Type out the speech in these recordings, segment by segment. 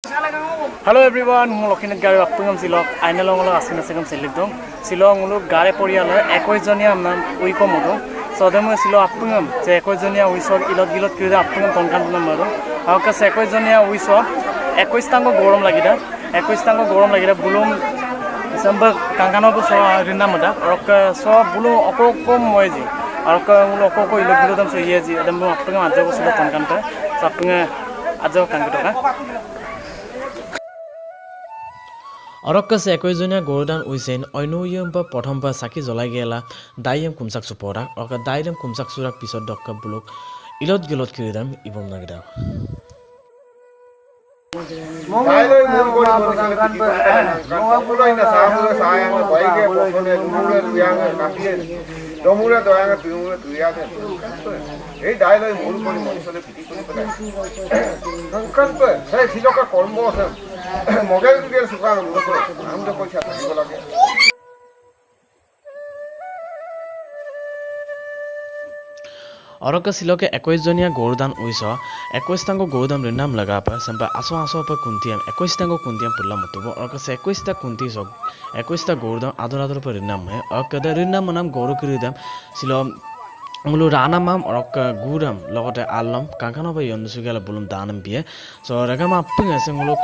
Hello everyone, I'm looking at Gary Appingam Silok. I no longer ask in a second selectum. Silong look Gare Poriala, Equozonia, we comodo. So the Musilo Appingam, the Equozonia, we saw Ilot Kira Appingam Tonkan number. Alka Equozonia, we saw Equistango Gorum Lagida, Equistango Gorum Lagida, Bulum, Samba Kankanobo saw Rinamada, Roka saw Bulu Okoko Moji, Alka Lokoko Ilodum, so yes, the Appingam Ajo Tonkan, Sapinga Ajo Kankata. Orokka se ekoijonia gorodan uisen oinuyam pa prothom pa saki jolai gela daiyam kumsak supora orokka daiyam kumsak surak pisot dokka buluk ilot gilot kiridam ibom nagida Domura doyanga tumura tuyade. Ei dailo mulu kori monisole piti kori pada. Sankalp sai siloka kormo se. Mogel tuger suka mulu kori. Am jo koi chata dibo lage. Orokka siloke 21 jonia gorodan uiso 21 tango gorodam rinam laga pa samba aso pa kuntiam 21 tango kuntiam pulla mutubo orokka se 21 ta kunti so 21 ta gorodam ador pa rinam he orokka da rinam manam goru kiridam silo mulu rana mam orokka guram logote allam kankano ba yondusugala bulum danam biye so ragama apping ase mulu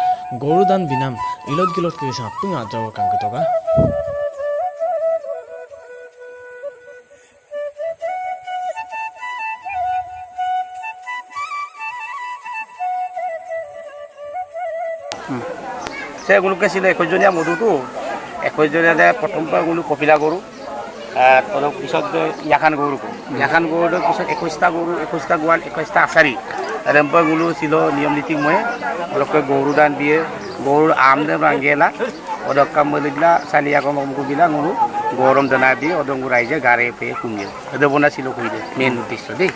gorodan binam ilot gilot kirisa apping ajaw kankatoga Se gulu ke sile ekojonia modu tu ekojonia de prothom pa gulu kopila goru tolo pisot yakan goru pisot 21 ta goru 21 ta gwal 21 ta asari rempa gulu silo niyam niti moe olok goru dan biye goru am de rangela odok kam meligla salia ko mku bila gulu gorom dana di odong raije gare pe kumye ede bona silo koide main notice de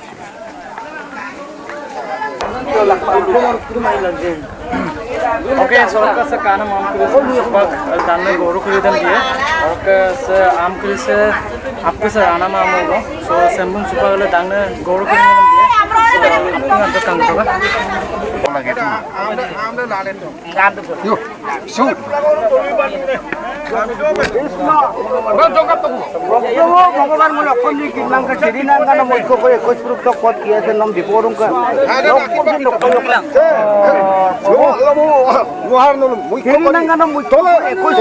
Okay, so se kana mam kris pak danne goru kridam diye okay se am kris apke se ana mam hogo so sembun supagale danne goru kridam diye so apna anda kang toga Lage tu. Amne lale to. Gandu. Yo. Shoot. भगवान मुला पंजी की लंका सिरीना का नाम मुझको कोई कुछ रूप तो कोट किया से नाम दिपोरुम का सिरीना का नाम मुझको कुछ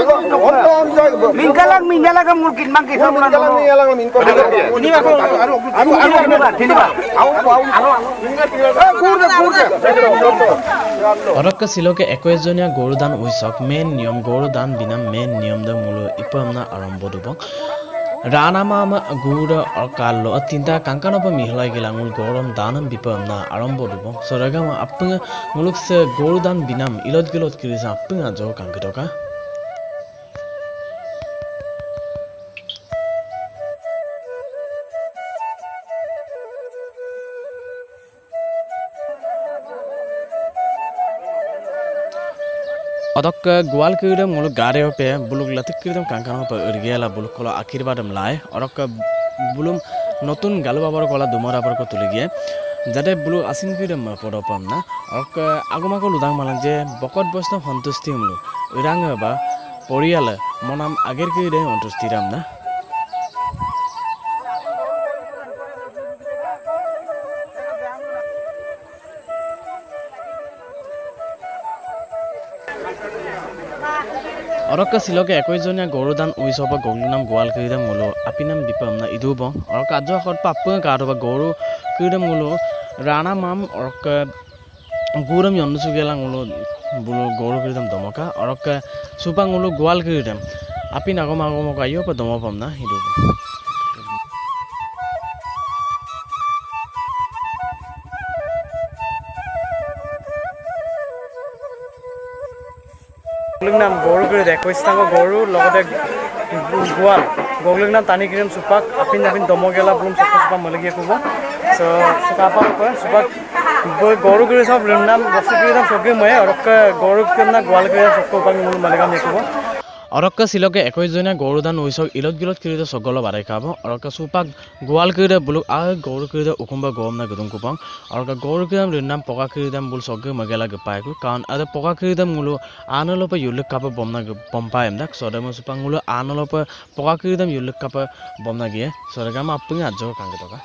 मिंगला का मुर्गिन मांग के सब ना उन्हीं का Orokka siloke 21 jonia gorodan uisok main niyom gorodan binam main niyom da mulo ipamna arombo dubong rana mama gura orkallo atinta kankano pa mihlai gelangul gorom danam bipamna arombo dubong soragama appunga muluk se gorodan binam ilot gilot kirisa appunga jo kankitoka Odok gwal kiridam muluk gareo pe buluk latik kiridam kankano pa urgela buluk kola akirbadam lai odok bulum notun galu babar kola dumara par ko tuligie jate bulu asin kiridam podo pamna odok agoma ko ludang malang je bokot bosno santusti mulu urang ba poriala monam ager kiride ontustiram na Orokka siloke 21 jonia gorodan uisoba goglunam gwal kiridam mulo apinam bipamna idubong orokka ajo khot pappunga karoba goru kiridam mulo rana mam orokka guram yondusugela mulo bulo goru kiridam domoka orokka supang mulo gwal kiridam apin agoma ko ayo pa domopamna hidubo Goglungnam goru kiri dekho istango goru logote gwal goglungnam tani kirim supak apin domogela blum supak malagi kubo so sukapa ko supak goru kiri sob lungnam bosu kiri dam sogi moe orokka goru kirna gwal kiri sokko pang mul malagam kubo অৰক্কা শিলকে 21 জনীয়া গৰুদান উইছক ইলত গিলত কিৰিতে সগল বাৰে খাব অৰক্কা সুপাক গোৱাল কিৰিতে বুলুক আ গৰু কিৰিতে উকুম্বা গম না গদুম Kupang অৰক্কা গৰু কিৰিদাম ৰিনাম পকা কিৰিদাম বুল সগে মগেলা গপায়কু কাৰণ আদে পকা কিৰিদাম মুলো আনলপ ইউলিক কাপ বমনা বম্পা এমদাক সদম সুপাং মুলো আনলপ পকা কিৰিদাম ইউলিক কাপ বমনা গিয়ে সদগাম আপুঙি আজো কাঙ্গে টকা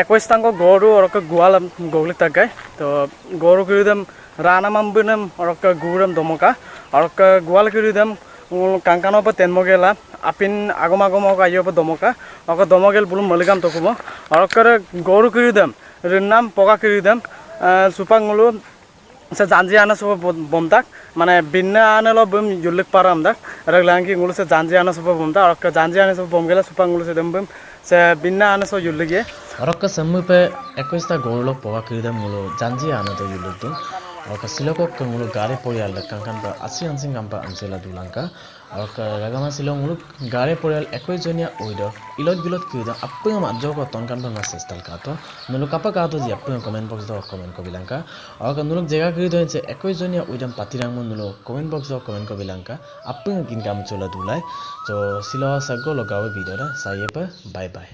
একৈশটাঙ্গ গরু অরক গোয়াল গৌলি তাকাই তো গরু কিরিদাম রানা মাম্বিনাম অরক গুরাম দমকা অরক গোয়াল কিরিদাম কাঙ্কানো পা তেনমগেলা আপিন আগম আগম আইও পা দমকা অক দমগেল বুলুম মলিগাম তকুম অরক গরু কিরিদাম রিনাম পকা কিরিদাম সুপাঙ্গুলু সে জাঞ্জি আনা সব বমদাক মানে বিন্না আনালো বম জুলিক পারাম দাক রগলাঙ্কি গুলো সে জাঞ্জি আনা সব বমদা অরক জাঞ্জি আনা সব বমগেলা সুপাঙ্গুলু সে দম বম সে বিন্না আনা সব জুলিগে অৰক্কা সমুপে 21টা গৰুলক পকা কিৰিদাম মুলো জাঞ্জি আনতে ইলুকটো অৰক্কা শিলকক মুলো গাৰে পৰিয়াল কাংকান পা আসি আনসিং কাম্পা অঞ্চলা দুলাংকা অৰক্কা ৰাগামা শিলক মুলো গাৰে পৰিয়াল 21 জনীয়া ওইদ ইলত গিলত কিৰিদাম আপুঙ মাজক তনকান পা চেষ্টাল কাটো নুলো কাপা কাটো জি আপুঙ কমেন্ট বক্স দ কমেন্ট কবিলাংকা অৰক্কা নুলো জায়গা কিৰি দইছে 21 জনীয়া ওইদাম পাতিৰাং নুলো কমেন্ট বক্স দ কমেন্ট কবিলাংকা আপুঙ কিনকাম চলা দুলাই তো শিল সাগো লগাও ভিডিওটা সাইয়েপা বাই বাই